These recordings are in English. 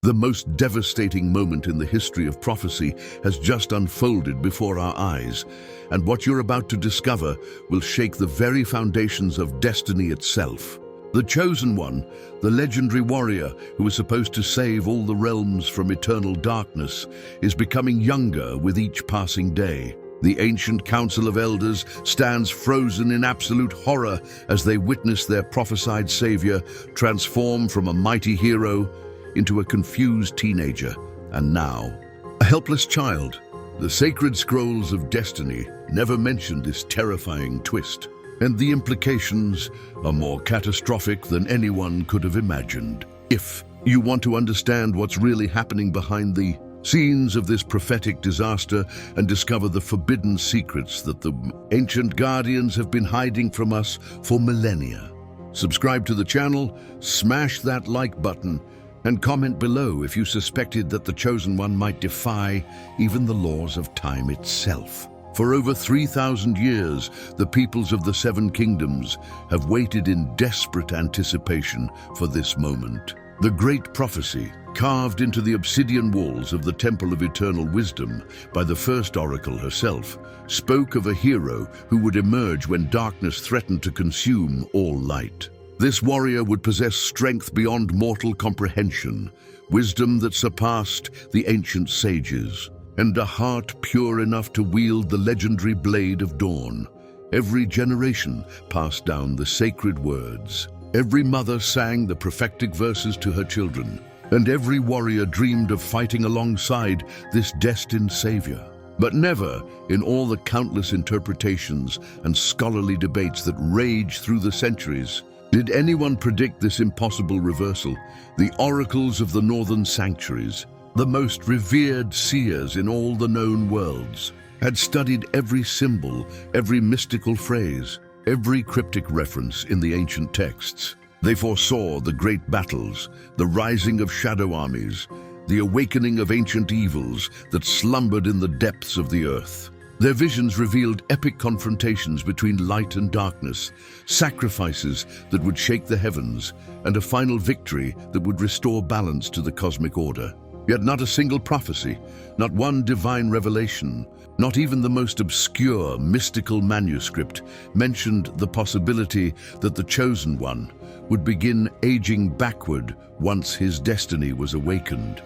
The most devastating moment in the history of prophecy has just unfolded before our eyes, and what you're about to discover will shake the very foundations of destiny itself. The Chosen One, the legendary warrior who is supposed to save all the realms from eternal darkness, is becoming younger with each passing day. The ancient council of elders stands frozen in absolute horror as they witness their prophesied savior transform from a mighty hero into a confused teenager, and now, a helpless child. The sacred scrolls of destiny never mentioned this terrifying twist, and the implications are more catastrophic than anyone could have imagined. If you want to understand what's really happening behind the scenes of this prophetic disaster and discover the forbidden secrets that the ancient guardians have been hiding from us for millennia, subscribe to the channel, smash that like button, and comment below if you suspected that the Chosen One might defy even the laws of time itself. For over 3,000 years, the peoples of the Seven Kingdoms have waited in desperate anticipation for this moment. The great prophecy, carved into the obsidian walls of the Temple of Eternal Wisdom by the first oracle herself, spoke of a hero who would emerge when darkness threatened to consume all light. This warrior would possess strength beyond mortal comprehension, wisdom that surpassed the ancient sages, and a heart pure enough to wield the legendary blade of dawn. Every generation passed down the sacred words. Every mother sang the prophetic verses to her children, and every warrior dreamed of fighting alongside this destined savior. But never, in all the countless interpretations and scholarly debates that raged through the centuries, did anyone predict this impossible reversal. The oracles of the northern sanctuaries, the most revered seers in all the known worlds, had studied every symbol, every mystical phrase, every cryptic reference in the ancient texts. They foresaw the great battles, the rising of shadow armies, the awakening of ancient evils that slumbered in the depths of the earth. Their visions revealed epic confrontations between light and darkness, sacrifices that would shake the heavens, and a final victory that would restore balance to the cosmic order. Yet not a single prophecy, not one divine revelation, not even the most obscure, mystical manuscript mentioned the possibility that the Chosen One would begin aging backward once his destiny was awakened.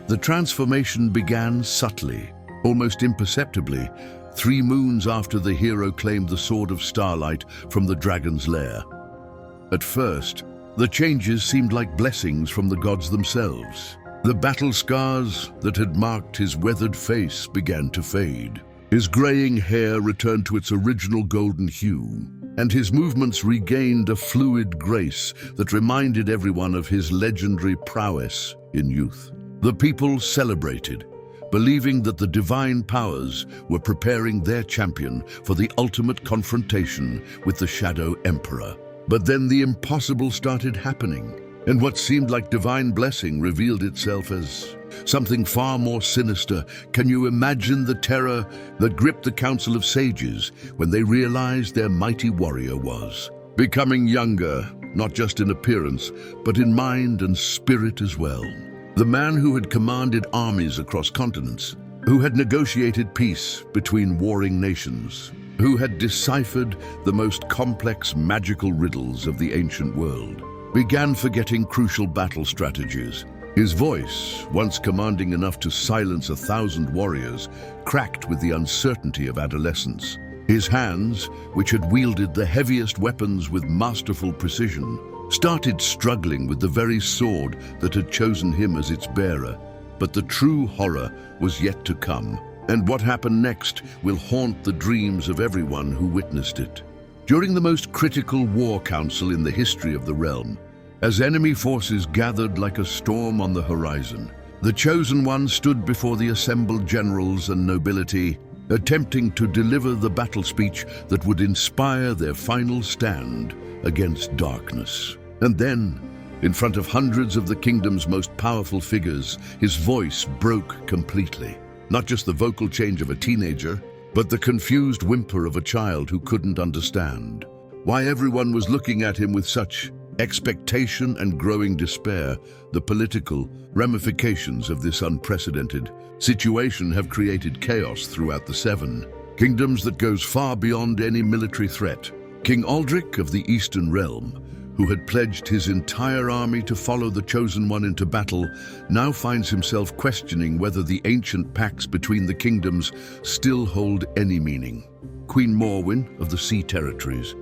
The transformation began subtly, almost imperceptibly, 3 moons after the hero claimed the Sword of Starlight from the dragon's lair. At first, the changes seemed like blessings from the gods themselves. The battle scars that had marked his weathered face began to fade. His graying hair returned to its original golden hue, and his movements regained a fluid grace that reminded everyone of his legendary prowess in youth. The people celebrated, believing that the divine powers were preparing their champion for the ultimate confrontation with the Shadow Emperor. But then the impossible started happening, and what seemed like divine blessing revealed itself as something far more sinister. Can you imagine the terror that gripped the Council of Sages when they realized their mighty warrior was becoming younger, not just in appearance, but in mind and spirit as well? The man who had commanded armies across continents, who had negotiated peace between warring nations, who had deciphered the most complex magical riddles of the ancient world, began forgetting crucial battle strategies. His voice, once commanding enough to silence 1,000 warriors, cracked with the uncertainty of adolescence. His hands, which had wielded the heaviest weapons with masterful precision, started struggling with the very sword that had chosen him as its bearer. But the true horror was yet to come, and what happened next will haunt the dreams of everyone who witnessed it. During the most critical war council in the history of the realm, as enemy forces gathered like a storm on the horizon, the Chosen One stood before the assembled generals and nobility, attempting to deliver the battle speech that would inspire their final stand against darkness. And then, in front of hundreds of the kingdom's most powerful figures, his voice broke completely. Not just the vocal change of a teenager, but the confused whimper of a child who couldn't understand why everyone was looking at him with such expectation and growing despair. The political ramifications of this unprecedented situation have created chaos throughout the Seven Kingdoms that goes far beyond any military threat. King Aldrich of the Eastern Realm, who had pledged his entire army to follow the Chosen One into battle, now finds himself questioning whether the ancient pacts between the kingdoms still hold any meaning. Queen Morwen of the Sea Territories,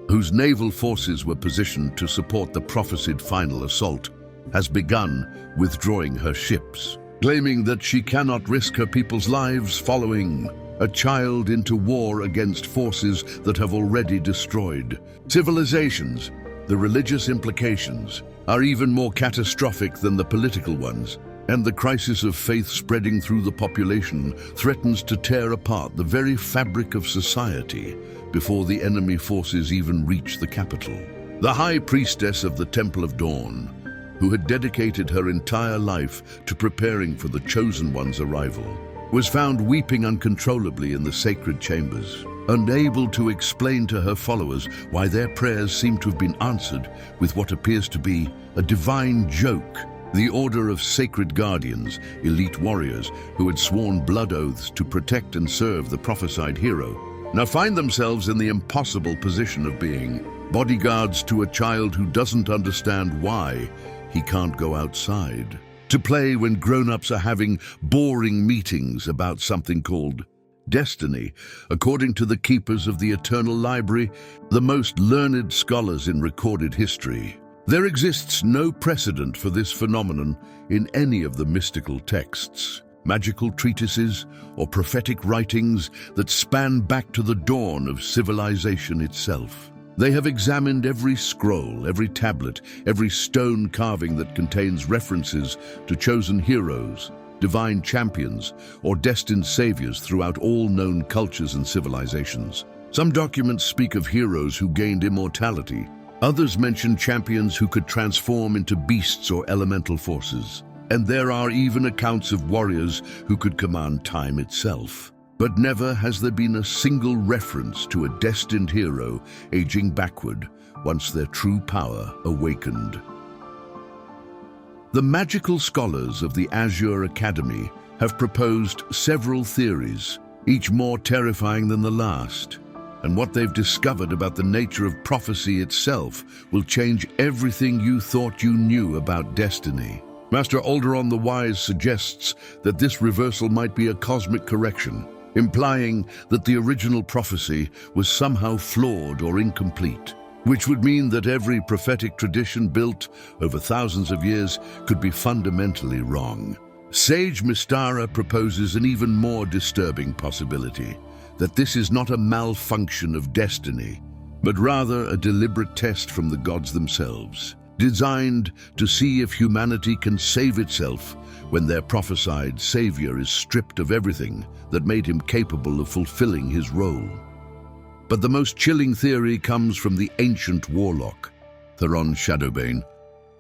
whose naval forces were positioned to support the prophesied final assault, has begun withdrawing her ships, claiming that she cannot risk her people's lives following a child into war against forces that have already destroyed civilizations. The religious implications are even more catastrophic than the political ones, and the crisis of faith spreading through the population threatens to tear apart the very fabric of society before the enemy forces even reach the capital. The High Priestess of the Temple of Dawn, who had dedicated her entire life to preparing for the Chosen One's arrival, was found weeping uncontrollably in the sacred chambers, unable to explain to her followers why their prayers seem to have been answered with what appears to be a divine joke. The Order of Sacred Guardians, elite warriors who had sworn blood oaths to protect and serve the prophesied hero, now find themselves in the impossible position of being bodyguards to a child who doesn't understand why he can't go outside to play when grown-ups are having boring meetings about something called destiny. According to the keepers of the Eternal Library, the most learned scholars in recorded history, there exists no precedent for this phenomenon in any of the mystical texts, magical treatises, or prophetic writings that span back to the dawn of civilization itself. They have examined every scroll, every tablet, every stone carving that contains references to chosen heroes, divine champions, or destined saviors throughout all known cultures and civilizations. Some documents speak of heroes who gained immortality. Others mention champions who could transform into beasts or elemental forces. And there are even accounts of warriors who could command time itself. But never has there been a single reference to a destined hero aging backward once their true power awakened. The magical scholars of the Azure Academy have proposed several theories, each more terrifying than the last. And what they've discovered about the nature of prophecy itself will change everything you thought you knew about destiny. Master Alderon the Wise suggests that this reversal might be a cosmic correction, implying that the original prophecy was somehow flawed or incomplete, which would mean that every prophetic tradition built over thousands of years could be fundamentally wrong. Sage Mystara proposes an even more disturbing possibility, that this is not a malfunction of destiny, but rather a deliberate test from the gods themselves, designed to see if humanity can save itself when their prophesied savior is stripped of everything that made him capable of fulfilling his role. But the most chilling theory comes from the ancient warlock, Theron Shadowbane,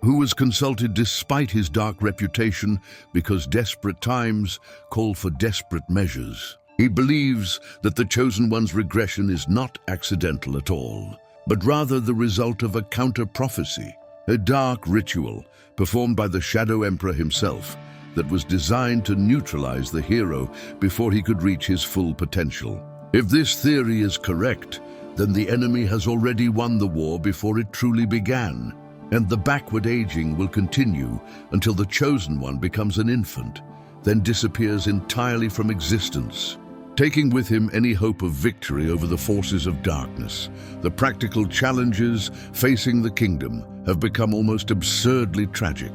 who was consulted despite his dark reputation because desperate times call for desperate measures. He believes that the Chosen One's regression is not accidental at all, but rather the result of a counter-prophecy, a dark ritual performed by the Shadow Emperor himself that was designed to neutralize the hero before he could reach his full potential. If this theory is correct, then the enemy has already won the war before it truly began, and the backward aging will continue until the Chosen One becomes an infant, then disappears entirely from existence, taking with him any hope of victory over the forces of darkness. The practical challenges facing the kingdom have become almost absurdly tragic.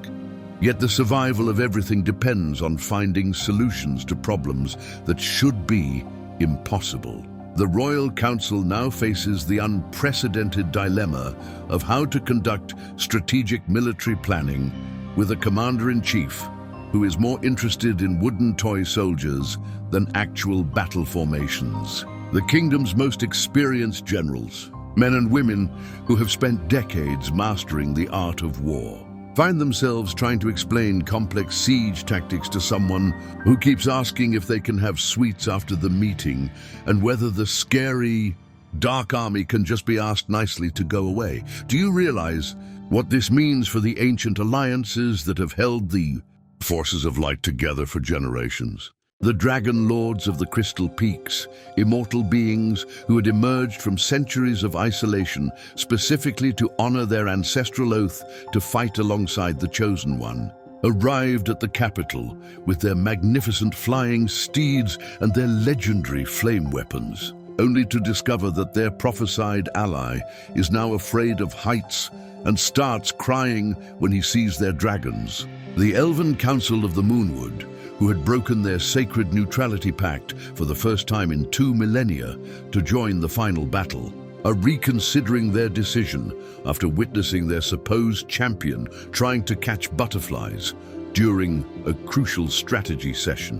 Yet the survival of everything depends on finding solutions to problems that should be impossible. The Royal Council now faces the unprecedented dilemma of how to conduct strategic military planning with a commander-in-chief who is more interested in wooden toy soldiers than actual battle formations. The kingdom's most experienced generals, men and women who have spent decades mastering the art of war, find themselves trying to explain complex siege tactics to someone who keeps asking if they can have sweets after the meeting and whether the scary, dark army can just be asked nicely to go away. Do you realize What this means for the ancient alliances that have held the forces of light together for generations. The dragon lords of the Crystal Peaks, immortal beings who had emerged from centuries of isolation specifically to honor their ancestral oath to fight alongside the Chosen One, arrived at the capital with their magnificent flying steeds and their legendary flame weapons, only to discover that their prophesied ally is now afraid of heights and starts crying when he sees their dragons. The Elven Council of the Moonwood, who had broken their sacred neutrality pact for the first time in 2 millennia to join the final battle, are reconsidering their decision after witnessing their supposed champion trying to catch butterflies during a crucial strategy session.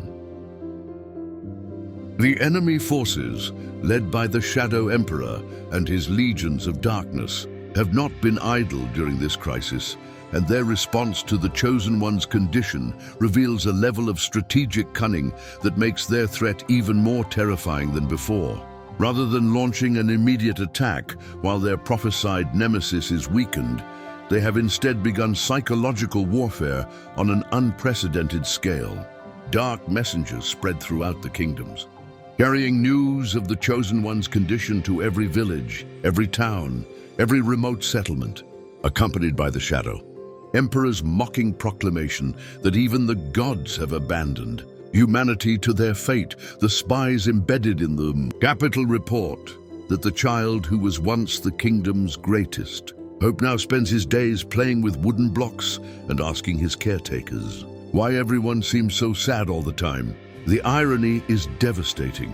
The enemy forces, led by the Shadow Emperor and his legions of darkness, have not been idle during this crisis, and their response to the Chosen One's condition reveals a level of strategic cunning that makes their threat even more terrifying than before. Rather than launching an immediate attack while their prophesied nemesis is weakened, they have instead begun psychological warfare on an unprecedented scale. Dark messengers spread throughout the kingdoms, carrying news of the Chosen One's condition to every village, every town, every remote settlement, accompanied by the Shadow Emperor's mocking proclamation that even the gods have abandoned humanity to their fate. The spies embedded in the capital report that the child who was once the kingdom's greatest hope now spends his days playing with wooden blocks and asking his caretakers why everyone seems so sad all the time. The irony is devastating.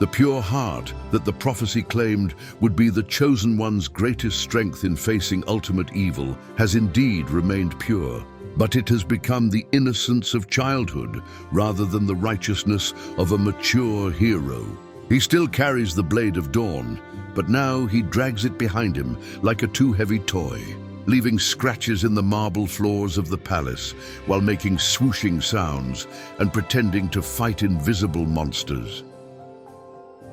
The pure heart that the prophecy claimed would be the Chosen One's greatest strength in facing ultimate evil has indeed remained pure, but it has become the innocence of childhood rather than the righteousness of a mature hero. He still carries the Blade of Dawn, but now he drags it behind him like a too-heavy toy, leaving scratches in the marble floors of the palace while making swooshing sounds and pretending to fight invisible monsters.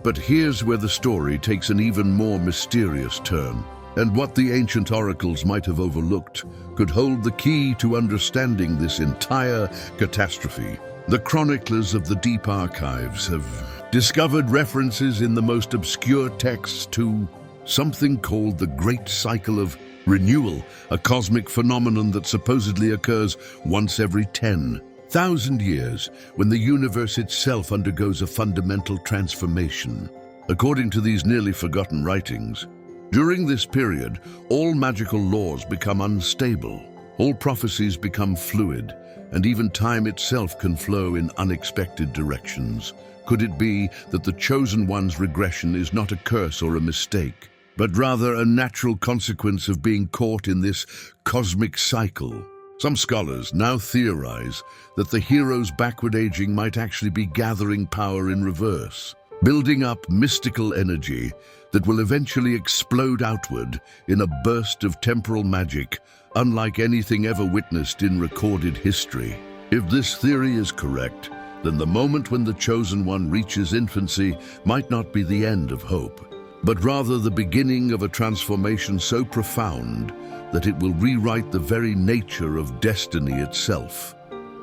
But here's where the story takes an even more mysterious turn, and what the ancient oracles might have overlooked could hold the key to understanding this entire catastrophe. The chroniclers of the deep archives have discovered references in the most obscure texts to something called the Great Cycle of Renewal, a cosmic phenomenon that supposedly occurs once every 10,000 years when the universe itself undergoes a fundamental transformation. According to these nearly forgotten writings, during this period, all magical laws become unstable, all prophecies become fluid, and even time itself can flow in unexpected directions. Could it be that the Chosen One's regression is not a curse or a mistake, but rather a natural consequence of being caught in this cosmic cycle? Some scholars now theorize that the hero's backward aging might actually be gathering power in reverse, building up mystical energy that will eventually explode outward in a burst of temporal magic unlike anything ever witnessed in recorded history. If this theory is correct, then the moment when the Chosen One reaches infancy might not be the end of hope, but rather the beginning of a transformation so profound that it will rewrite the very nature of destiny itself.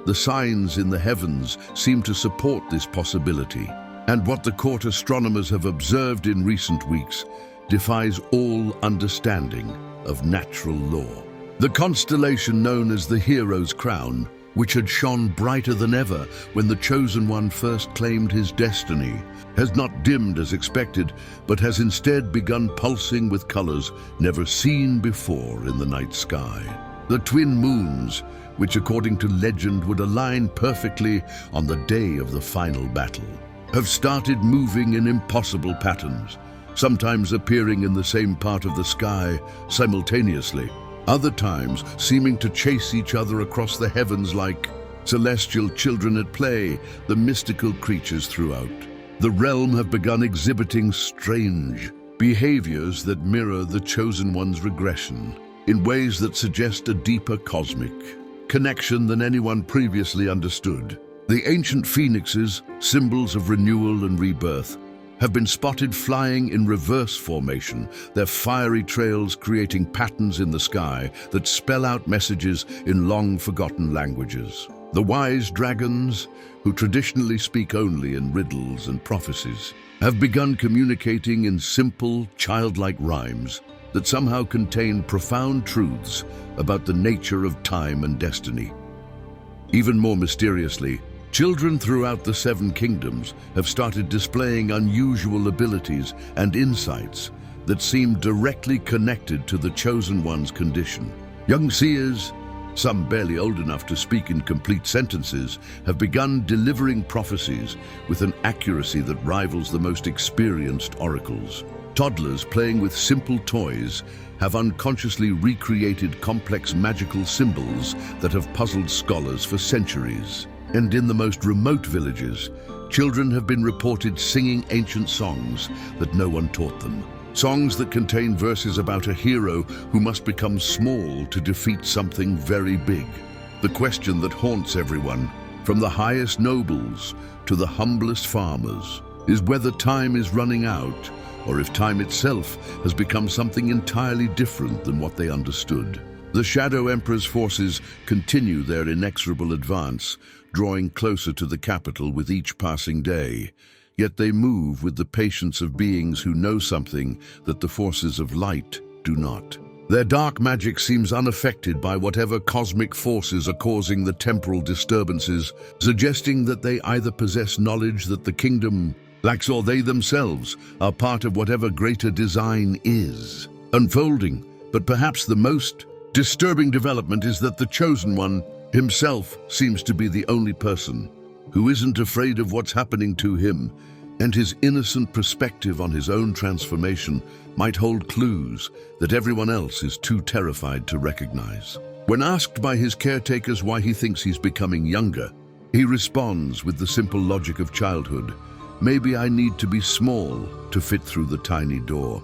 The signs in the heavens seem to support this possibility, and what the court astronomers have observed in recent weeks defies all understanding of natural law. The constellation known as the Hero's Crown, which had shone brighter than ever when the Chosen One first claimed his destiny, has not dimmed as expected, but has instead begun pulsing with colors never seen before in the night sky. The twin moons, which according to legend would align perfectly on the day of the final battle, have started moving in impossible patterns, sometimes appearing in the same part of the sky simultaneously, other times seeming to chase each other across the heavens like celestial children at play, the mystical creatures throughout the realm have begun exhibiting strange behaviors that mirror the Chosen One's regression in ways that suggest a deeper cosmic connection than anyone previously understood. The ancient phoenixes, symbols of renewal and rebirth, have been spotted flying in reverse formation, their fiery trails creating patterns in the sky that spell out messages in long-forgotten languages. The wise dragons, who traditionally speak only in riddles and prophecies, have begun communicating in simple, childlike rhymes that somehow contain profound truths about the nature of time and destiny. Even more mysteriously, children throughout the Seven Kingdoms have started displaying unusual abilities and insights that seem directly connected to the Chosen One's condition. Young seers, some barely old enough to speak in complete sentences, have begun delivering prophecies with an accuracy that rivals the most experienced oracles. Toddlers playing with simple toys have unconsciously recreated complex magical symbols that have puzzled scholars for centuries. And in the most remote villages, children have been reported singing ancient songs that no one taught them. Songs that contain verses about a hero who must become small to defeat something very big. The question that haunts everyone, from the highest nobles to the humblest farmers, is whether time is running out or if time itself has become something entirely different than what they understood. The Shadow Emperor's forces continue their inexorable advance, drawing closer to the capital with each passing day. Yet they move with the patience of beings who know something that the forces of light do not. Their dark magic seems unaffected by whatever cosmic forces are causing the temporal disturbances, suggesting that they either possess knowledge that the kingdom lacks or they themselves are part of whatever greater design is unfolding. But perhaps the most disturbing development is that the Chosen One himself seems to be the only person who isn't afraid of what's happening to him, and his innocent perspective on his own transformation might hold clues that everyone else is too terrified to recognize. When asked by his caretakers why he thinks he's becoming younger, he responds with the simple logic of childhood: "Maybe I need to be small to fit through the tiny door."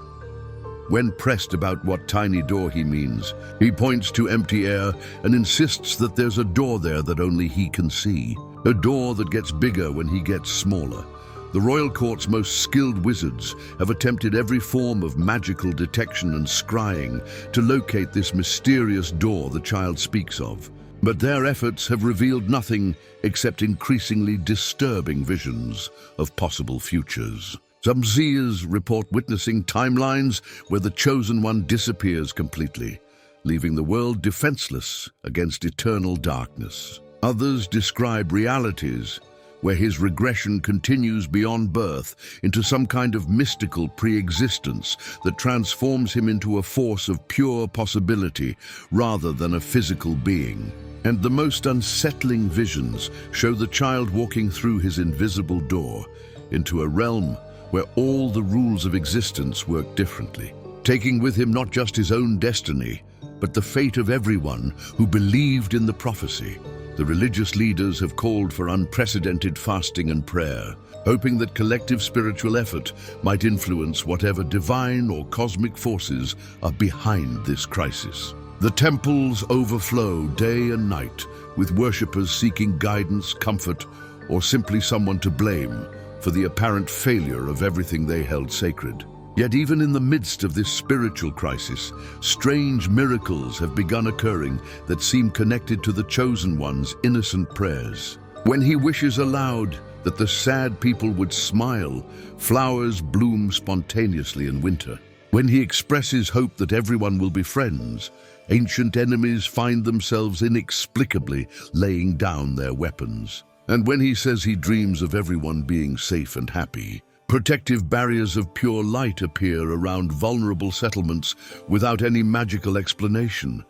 When pressed about what tiny door he means, he points to empty air and insists that there's a door there that only he can see. A door that gets bigger when he gets smaller. The royal court's most skilled wizards have attempted every form of magical detection and scrying to locate this mysterious door the child speaks of. But their efforts have revealed nothing except increasingly disturbing visions of possible futures. Some seers report witnessing timelines where the Chosen One disappears completely, leaving the world defenseless against eternal darkness. Others describe realities where his regression continues beyond birth into some kind of mystical pre-existence that transforms him into a force of pure possibility rather than a physical being. And the most unsettling visions show the child walking through his invisible door into a realm where all the rules of existence work differently, taking with him not just his own destiny, but the fate of everyone who believed in the prophecy. The religious leaders have called for unprecedented fasting and prayer, hoping that collective spiritual effort might influence whatever divine or cosmic forces are behind this crisis. The temples overflow day and night, with worshippers seeking guidance, comfort, or simply someone to blame for the apparent failure of everything they held sacred. Yet even in the midst of this spiritual crisis, strange miracles have begun occurring that seem connected to the Chosen One's innocent prayers. When he wishes aloud that the sad people would smile, flowers bloom spontaneously in winter. When he expresses hope that everyone will be friends, ancient enemies find themselves inexplicably laying down their weapons. And when he says he dreams of everyone being safe and happy, protective barriers of pure light appear around vulnerable settlements without any magical explanation.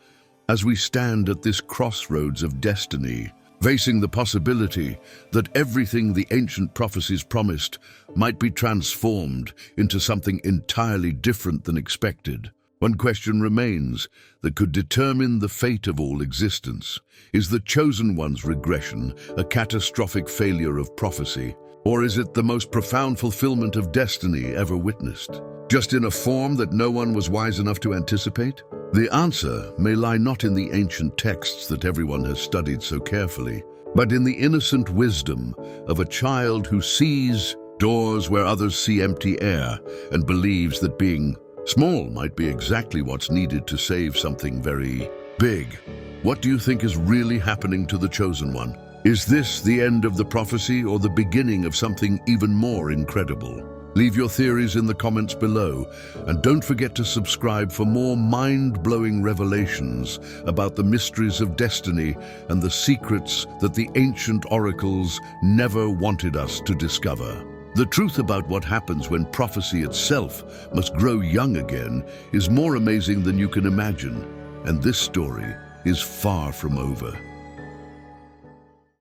As we stand at this crossroads of destiny, facing the possibility that everything the ancient prophecies promised might be transformed into something entirely different than expected, one question remains that could determine the fate of all existence. Is the Chosen One's regression a catastrophic failure of prophecy, or is it the most profound fulfillment of destiny ever witnessed, just in a form that no one was wise enough to anticipate? The answer may lie not in the ancient texts that everyone has studied so carefully, but in the innocent wisdom of a child who sees doors where others see empty air, and believes that being small might be exactly what's needed to save something very big. What do you think is really happening to the Chosen One? Is this the end of the prophecy or the beginning of something even more incredible? Leave your theories in the comments below, and don't forget to subscribe for more mind-blowing revelations about the mysteries of destiny and the secrets that the ancient oracles never wanted us to discover. The truth about what happens when prophecy itself must grow young again is more amazing than you can imagine, and this story is far from over.